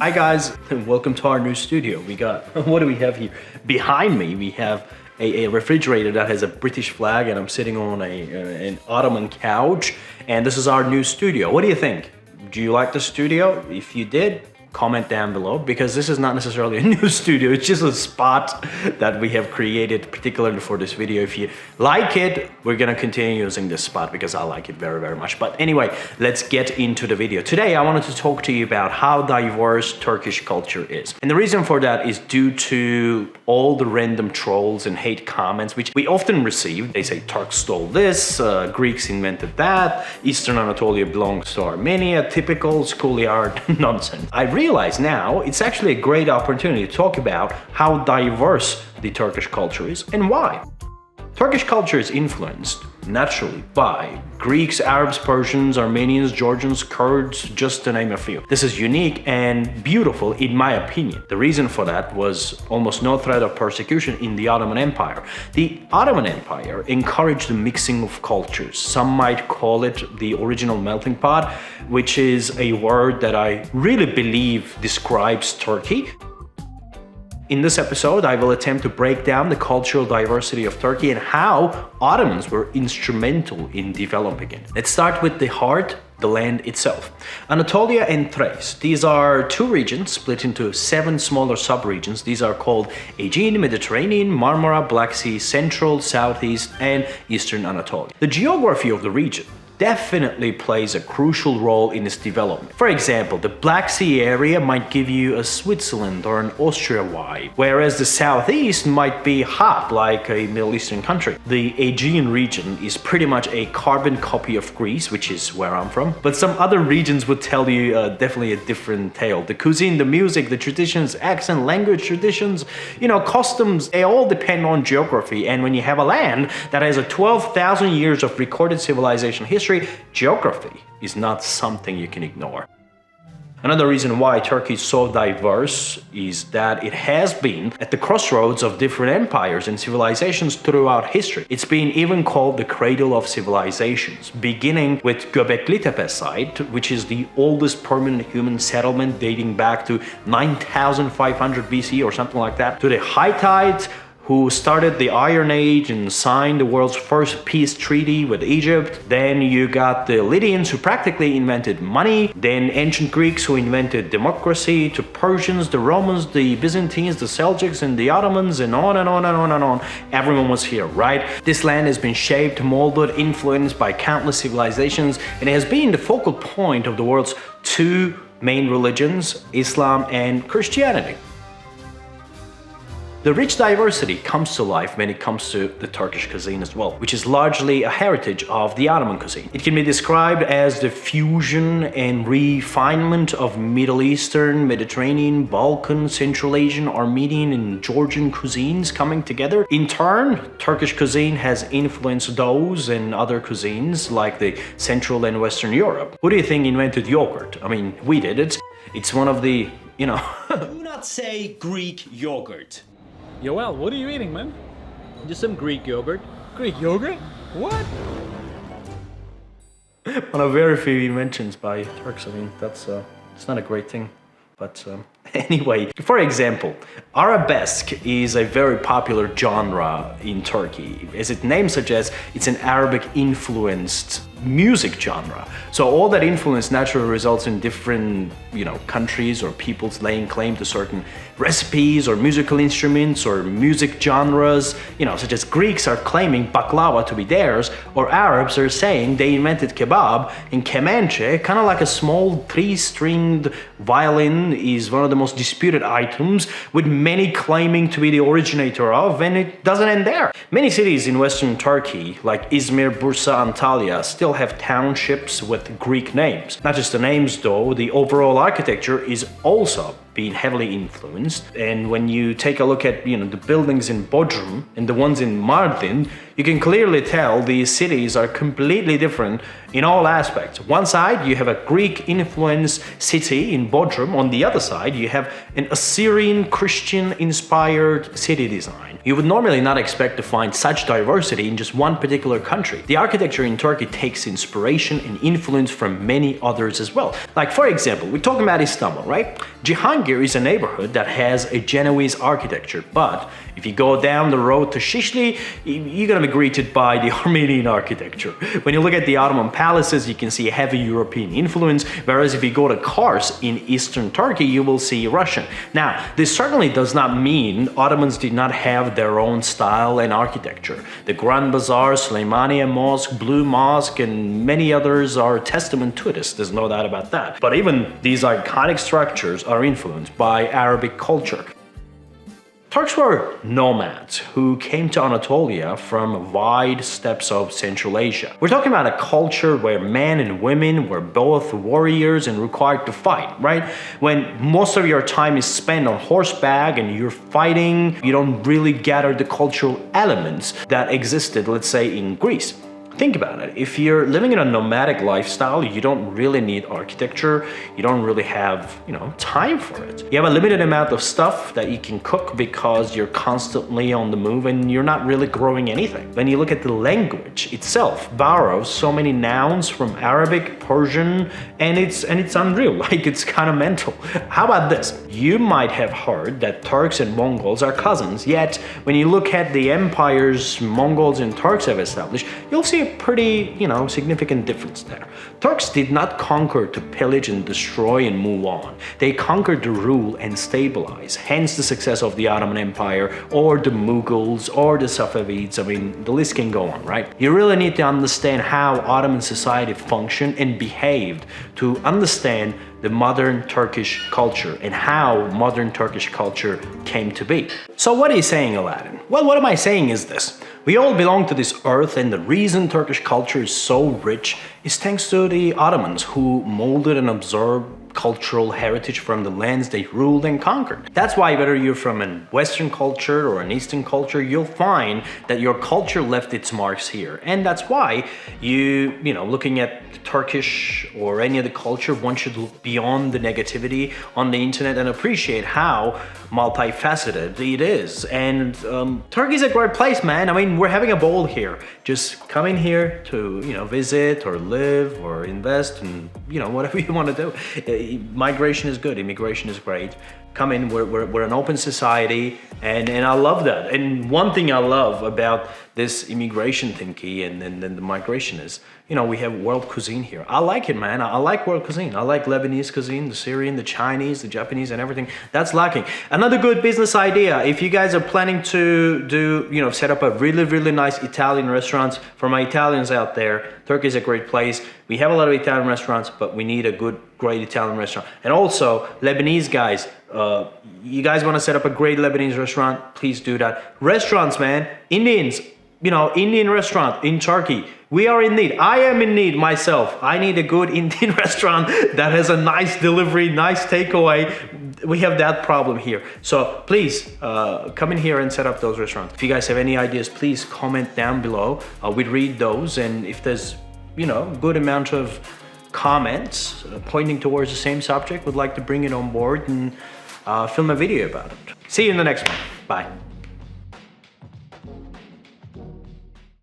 Hi guys, and welcome to our new studio. What do we have here? Behind me we have a refrigerator that has a British flag, and I'm sitting on an Ottoman couch, and this is our new studio. What do you think? Do you like the studio? If you did, comment down below, because this is not necessarily a new studio, it's just a spot that we have created particularly for this video. If you like it, we're gonna continue using this spot because I like it very, very much. But anyway, let's get into the video. Today I wanted to talk to you about how diverse Turkish culture is. And the reason for that is due to all the random trolls and hate comments which we often receive. They say Turks stole this, Greeks invented that, Eastern Anatolia belongs to Armenia, typical schoolyard nonsense. I realize now it's actually a great opportunity to talk about how diverse the Turkish culture is and why. Turkish culture is influenced naturally by Greeks, Arabs, Persians, Armenians, Georgians, Kurds, just to name a few. This is unique and beautiful in my opinion. The reason for that was almost no threat of persecution in the Ottoman Empire. The Ottoman Empire encouraged the mixing of cultures. Some might call it the original melting pot, which is a word that I really believe describes Turkey. In this episode, I will attempt to break down the cultural diversity of Turkey and how Ottomans were instrumental in developing it. Let's start with the heart, the land itself. Anatolia and Thrace. These are two regions split into 7 smaller sub-regions. These are called Aegean, Mediterranean, Marmara, Black Sea, Central, Southeast, and Eastern Anatolia. The geography of the region definitely plays a crucial role in its development. For example, the Black Sea area might give you a Switzerland or an Austria vibe, whereas the southeast might be hot like a Middle Eastern country. The Aegean region is pretty much a carbon copy of Greece, which is where I'm from, but some other regions would tell you definitely a different tale. The cuisine, the music, the traditions, accent, language traditions, customs, they all depend on geography. And when you have a land that has a 12,000 years of recorded civilization history, geography is not something you can ignore. Another reason why Turkey is so diverse is that it has been at the crossroads of different empires and civilizations throughout history. It's been even called the Cradle of Civilizations, beginning with Göbekli Tepe site, which is the oldest permanent human settlement dating back to 9,500 BC or something like that, to the Hittites, who started the Iron Age and signed the world's first peace treaty with Egypt. Then you got the Lydians, who practically invented money. Then ancient Greeks, who invented democracy, to Persians, the Romans, the Byzantines, the Seljuks, and the Ottomans, and on and on and on and on. Everyone was here, right? This land has been shaped, molded, influenced by countless civilizations, and it has been the focal point of the world's 2 main religions, Islam and Christianity. The rich diversity comes to life when it comes to the Turkish cuisine as well, which is largely a heritage of the Ottoman cuisine. It can be described as the fusion and refinement of Middle Eastern, Mediterranean, Balkan, Central Asian, Armenian, and Georgian cuisines coming together. In turn, Turkish cuisine has influenced those and other cuisines like the Central and Western Europe. Who do you think invented yogurt? I mean, we did it. It's one of the, Do not say Greek yogurt. Yoel, what are you eating, man? Just some Greek yogurt. Greek yogurt? What? One of very few inventions by Turks. I mean, it's not a great thing. But anyway, for example, arabesque is a very popular genre in Turkey. As its name suggests, it's an Arabic-influenced music genre. So all that influence naturally results in different, countries or peoples laying claim to certain recipes or musical instruments or music genres, such as Greeks are claiming baklava to be theirs, or Arabs are saying they invented kebab, and kemençe, kind of like a small 3-stringed violin, is one of the most disputed items, with many claiming to be the originator of, and it doesn't end there. Many cities in Western Turkey, like Izmir, Bursa, Antalya, still have townships with Greek names. Not just the names though, the overall architecture is also been heavily influenced. And when you take a look at, the buildings in Bodrum and the ones in Mardin, you can clearly tell these cities are completely different in all aspects. One side, you have a Greek-influenced city in Bodrum. On the other side, you have an Assyrian Christian-inspired city design. You would normally not expect to find such diversity in just one particular country. The architecture in Turkey takes inspiration and influence from many others as well. Like, for example, we're talking about Istanbul, right? Cihangir is a neighborhood that has a Genoese architecture, but if you go down the road to Shishli, you're gonna be greeted by the Armenian architecture. When you look at the Ottoman palaces, you can see a heavy European influence, whereas if you go to Kars in eastern Turkey, you will see Russian. Now, this certainly does not mean Ottomans did not have their own style and architecture. The Grand Bazaar, Süleymaniye Mosque, Blue Mosque, and many others are testament to this. There's no doubt about that. But even these iconic structures are influenced by Arabic culture. Turks were nomads who came to Anatolia from wide steppes of Central Asia. We're talking about a culture where men and women were both warriors and required to fight, right? When most of your time is spent on horseback and you're fighting, you don't really gather the cultural elements that existed, let's say, in Greece. Think about it. If you're living in a nomadic lifestyle, you don't really need architecture. You don't really have, time for it. You have a limited amount of stuff that you can cook because you're constantly on the move and you're not really growing anything. When you look at the language itself, borrows so many nouns from Arabic, Persian, and it's unreal. Like, it's kind of mental. How about this? You might have heard that Turks and Mongols are cousins, yet when you look at the empires Mongols and Turks have established, you'll see a pretty, significant difference there. Turks did not conquer to pillage and destroy and move on. They conquered to rule and stabilize, hence the success of the Ottoman Empire or the Mughals or the Safavids. I mean, the list can go on, right? You really need to understand how Ottoman society functioned and behaved to understand the modern Turkish culture and how modern Turkish culture came to be. So what are you saying, Aladdin? Well, what am I saying is this. We all belong to this earth, and the reason Turkish culture is so rich is thanks to the Ottomans, who molded and absorbed cultural heritage from the lands they ruled and conquered. That's why whether you're from a Western culture or an Eastern culture, you'll find that your culture left its marks here. And that's why looking at Turkish or any other culture, one should look beyond the negativity on the internet and appreciate how multifaceted it is. And Turkey's a great place, man. I mean, we're having a ball here. Just come in here to, visit or live or invest and, whatever you want to do. Migration is good, immigration is great. Come in, we're an open society, and I love that. And one thing I love about this immigration thingy and then the migration is, we have world cuisine here. I like it, man. I like world cuisine. I like Lebanese cuisine, the Syrian, the Chinese, the Japanese, and everything. That's lacking. Another good business idea, if you guys are planning to do, set up a really, really nice Italian restaurants, for my Italians out there, Turkey is a great place. We have a lot of Italian restaurants, but we need a great Italian restaurant. And also, Lebanese guys, you guys want to set up a great Lebanese restaurant, please do that. Restaurants, man, Indians, Indian restaurant in Turkey. We are in need. I am in need myself. I need a good Indian restaurant that has a nice delivery, nice takeaway. We have that problem here. So please come in here and set up those restaurants. If you guys have any ideas, please comment down below. We'd read those, and if there's good amount of comments pointing towards the same subject, would like to bring it on board and film a video about it. See you in the next one. Bye.